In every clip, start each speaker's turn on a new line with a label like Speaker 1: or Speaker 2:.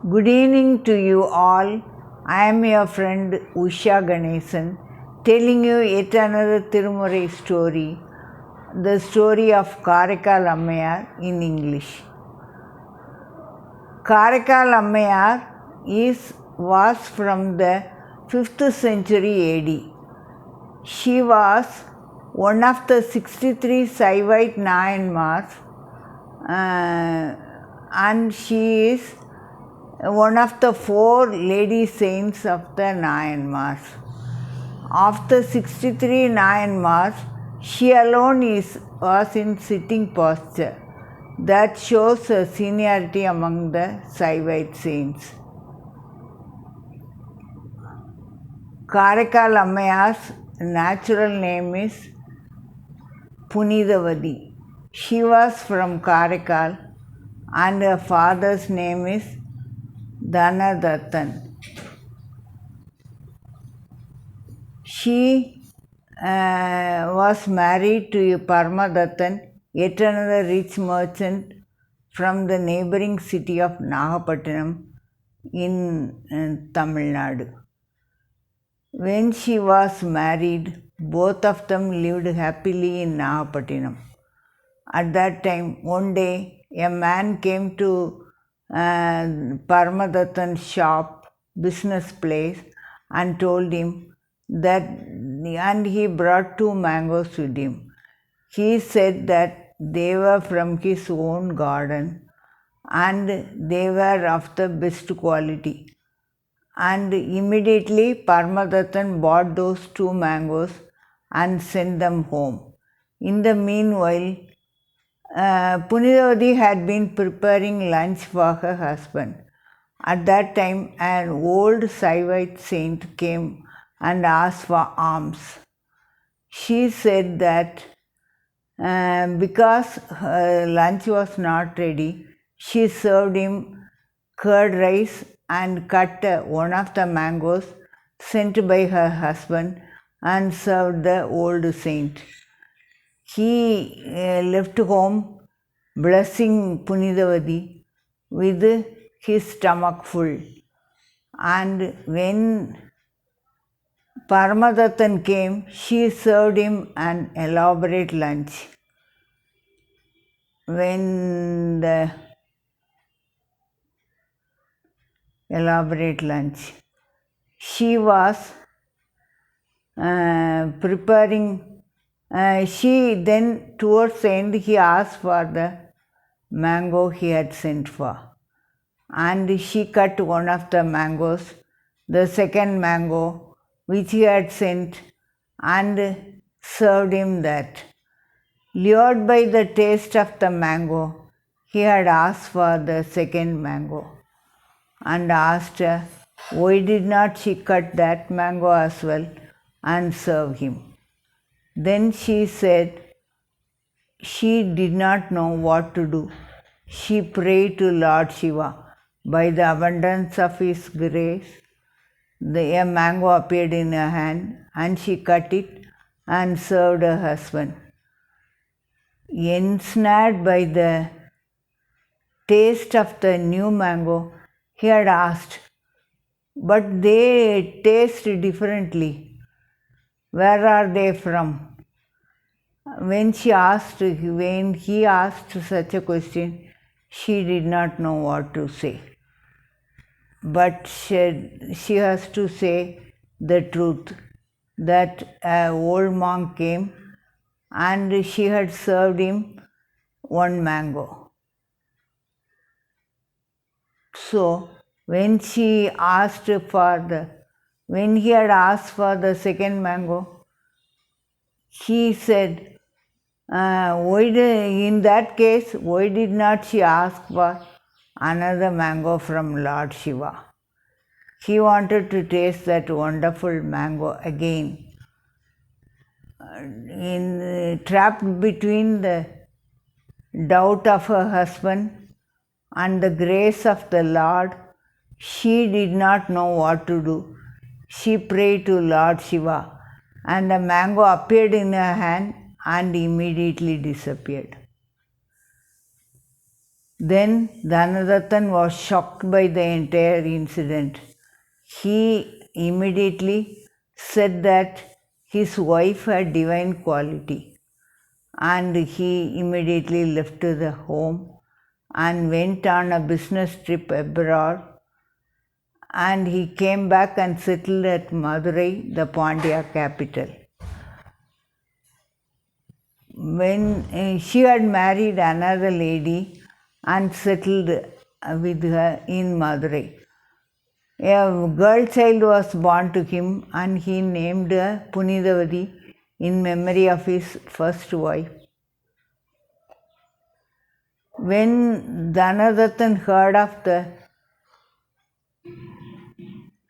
Speaker 1: Good evening to you all. I am your friend Usha Ganesan, telling you yet another Tirumurai story, the story of Karaikal Ammayar in English. Karaikal Ammayar was from the 5th century AD. She was one of the 63 Saivite Nayanmars, and she is one of the 4 lady saints of the Nayanmars. Of the 63 Nayanmars, she alone was in sitting posture. That shows her seniority among the Saivite saints. Karaikal Ammayar's natural name is Punithavathi. She was from Karaikal and her father's name is Dhanadattan. She was married to Parmadattan, yet another rich merchant from the neighboring city of Nagapattinam in Tamil Nadu. When she was married, both of them lived happily in Nagapattinam. At that time, one day, a man came to Parmadattan's shop, business place, and told him that, and he brought 2 mangoes with him. He said that they were from his own garden and they were of the best quality. And immediately Parmadattan bought those 2 mangoes and sent them home. In the meanwhile, Punithavathi had been preparing lunch for her husband. At that time, an old Saivite saint came and asked for alms. She said that because her lunch was not ready, she served him curd rice and cut one of the mangoes sent by her husband and served the old saint. He left home blessing Punithavathi with his stomach full. And when Parmadattan came, she served him an elaborate lunch. She was preparing. She then, towards the end, he asked for the mango he had sent for. And she cut one of the mangoes, the second mango which he had sent, and served him that. Lured by the taste of the mango, he had asked for the second mango and asked her why did not she cut that mango as well and serve him. Then she said she did not know what to do. She prayed to Lord Shiva. By the abundance of his grace, a mango appeared in her hand and she cut it and served her husband. Ensnared by the taste of the new mango, he had asked, but they taste differently. Where are they from? When he asked such a question, she did not know what to say. But she has to say the truth, that an old monk came and she had served him 1 mango. So when he had asked for the second mango, he said, in that case, why did not she ask for another mango from Lord Shiva? He wanted to taste that wonderful mango again. Trapped between the doubt of her husband and the grace of the Lord, she did not know what to do. She prayed to Lord Shiva, and the mango appeared in her hand and immediately disappeared. Then Dhanadatta was shocked by the entire incident. He immediately said that his wife had divine quality, and he immediately left the home and went on a business trip abroad, and he came back and settled at Madurai, the Pandya capital. When she had married another lady and settled with her in Madurai. A girl child was born to him, and he named her Punidavadi in memory of his first wife. When Dhanadatta heard of the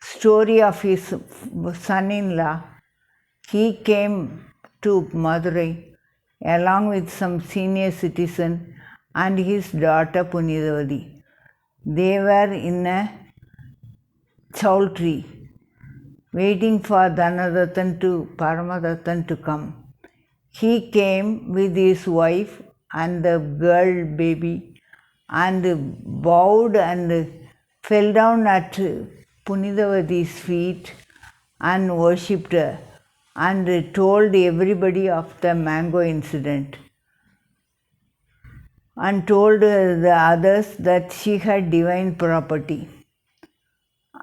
Speaker 1: story of his son-in-law, he came to Madurai along with some senior citizen and his daughter Punidavadi. They were in a chowtry waiting for Paramadattan to come. He came with his wife and the girl baby and bowed and fell down at Punidavadi's feet and worshipped her and told everybody of the mango incident and told the others that she had divine property,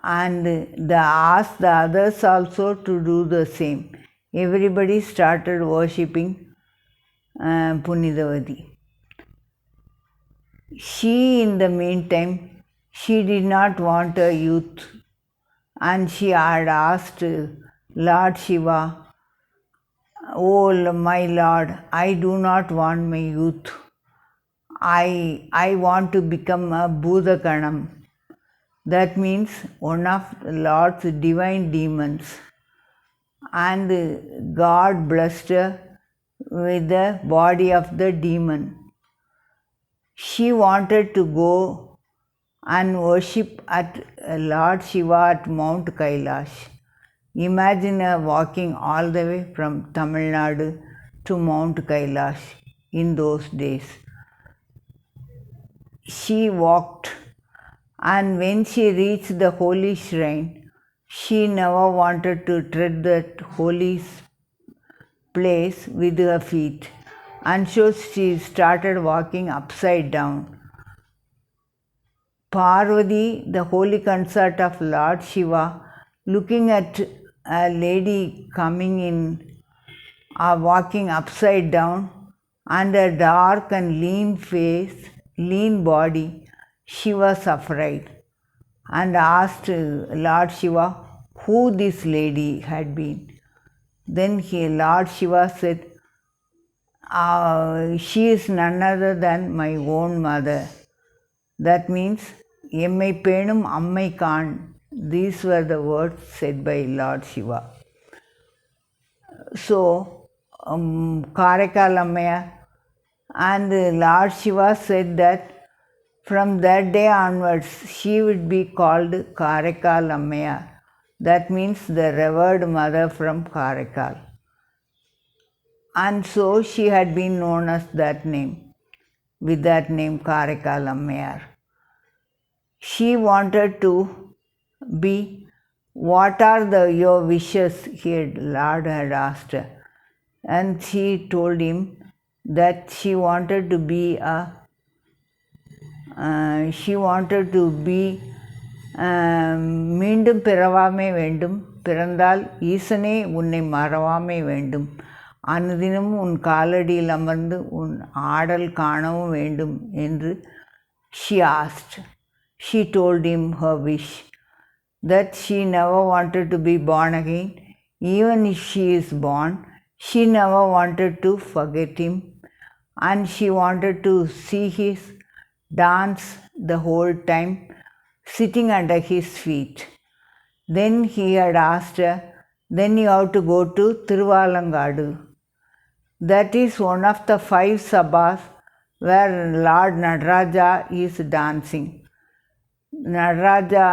Speaker 1: and asked the others also to do the same. Everybody started worshipping Punidavadi. She, in the meantime, she did not want a youth, and she had asked Lord Shiva, "Oh, my Lord, I do not want my youth. I want to become a Bhudakanam." That means one of the Lord's divine demons. And God blessed her with the body of the demon. She wanted to go and worship at Lord Shiva at Mount Kailash. Imagine her walking all the way from Tamil Nadu to Mount Kailash in those days. She walked, and when she reached the holy shrine, she never wanted to tread that holy place with her feet, and so she started walking upside down. Parvati, the holy consort of Lord Shiva, looking at a lady coming in, walking upside down, and a dark and lean face, lean body, she was afraid and asked Lord Shiva who this lady had been. Then Lord Shiva said, "She is none other than my own mother." That means, "Emmai penum ammai kaan." These were the words said by Lord Shiva. So, Karaikal Ammayar and Lord Shiva said that from that day onwards, she would be called Karaikal Ammayar. That means the revered mother from Karaikal. And so she had been known as that name, with that name Karaikal Ammayar. She wanted to be, "What are your wishes?" Lord had asked her. And she told him that she wanted to be மீண்டும் பிறவாமை வேண்டும், பிறந்தால் ஈசனே உன்னை மறவாமை வேண்டும், அனுதினமும் உன் காலடியில் அமர்ந்து உன் ஆடல் காணவும் வேண்டும் என்று she asked. She told him her wish, that she never wanted to be born again. Even if she is born, she never wanted to forget him, and she wanted to see his dance the whole time, sitting under his feet. Then he had asked her, "Then you have to go to Thiruvalangadu." That is one of the 5 sabhas where Lord Nataraja is dancing. Nataraja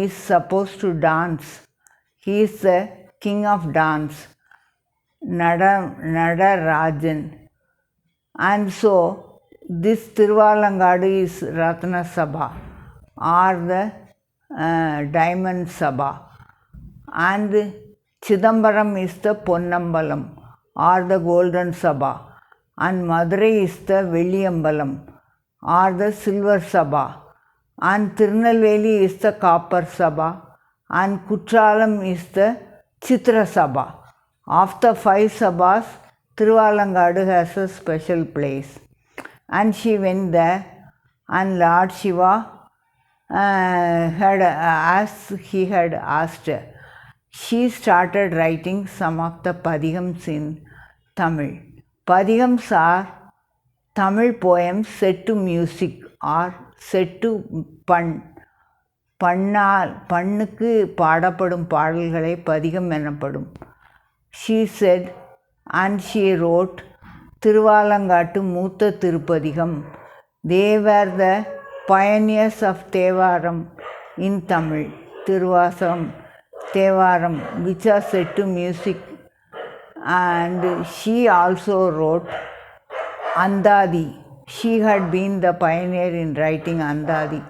Speaker 1: is supposed to dance. He is the king of dance, Nadarajan. And so this Tiruvalangadu is Ratna Sabha or the Diamond Sabha, and Chidambaram is the Ponnambalam or the Golden Sabha, and Madurai is the Velliyambalam or the Silver Sabha, and Tirunelveli is the Copper Sabha, and Kutralam is the Chitra Sabha. Of the 5 Sabhas, Tiruvalangadu has a special place. And she went there, and Lord Shiva had he had asked her. She started writing some of the Padigams in Tamil. Padigams are Tamil poems set to music or set to பண்ணுக்கு பாடப்படும் பாடல்களை பதிகம் எனப்படும். She said, and she wrote Tiruvalangatu Mootha Tirupadigam. They were the pioneers of Thevaram in Tamil. Tiruvasam, Thevaram, which are set to music. And she also wrote Andadi. She had been the pioneer in writing Andadi.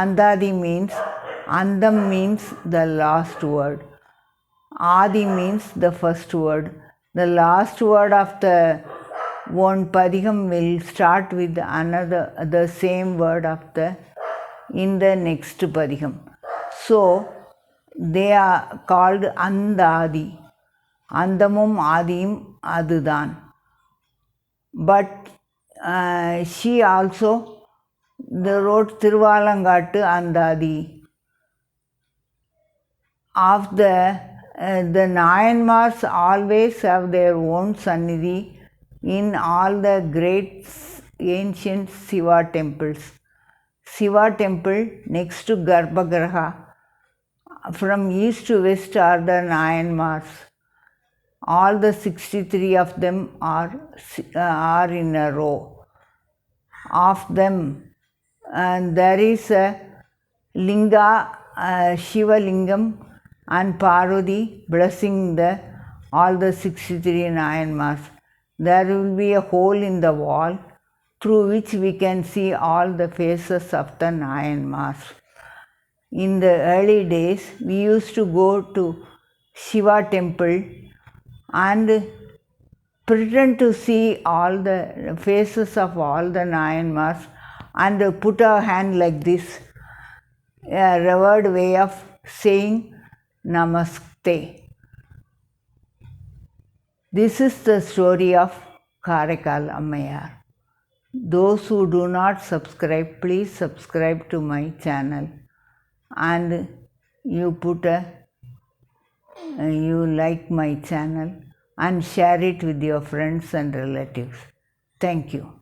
Speaker 1: Andadi means, Andam means the last word. Adi means the first word. The last word of the one Padigam will start with the same word of in the next Padigam. So, they are called Andadi. Andamum Adim Adudan. But she also wrote Tiruvalangatu Andadi. Of the Nayanmars always have their own Sannidhi in all the great ancient Shiva temples. Shiva temple next to Garbhagriha, from east to west are the Nayanmars. All the 63 of them are in a row. Of them, and there is a Linga, Shiva Lingam, and Parvati blessing all the 63 Nayanmars. There will be a hole in the wall through which we can see all the faces of the Nayanmars. In the early days, we used to go to Shiva temple and pretend to see all the faces of all the Nayanmars and put our hand like this, a revered way of saying Namaste. This is the story of Karaikal Ammayar. Those who do not subscribe, please subscribe to my channel, and you like my channel and share it with your friends and relatives. Thank you.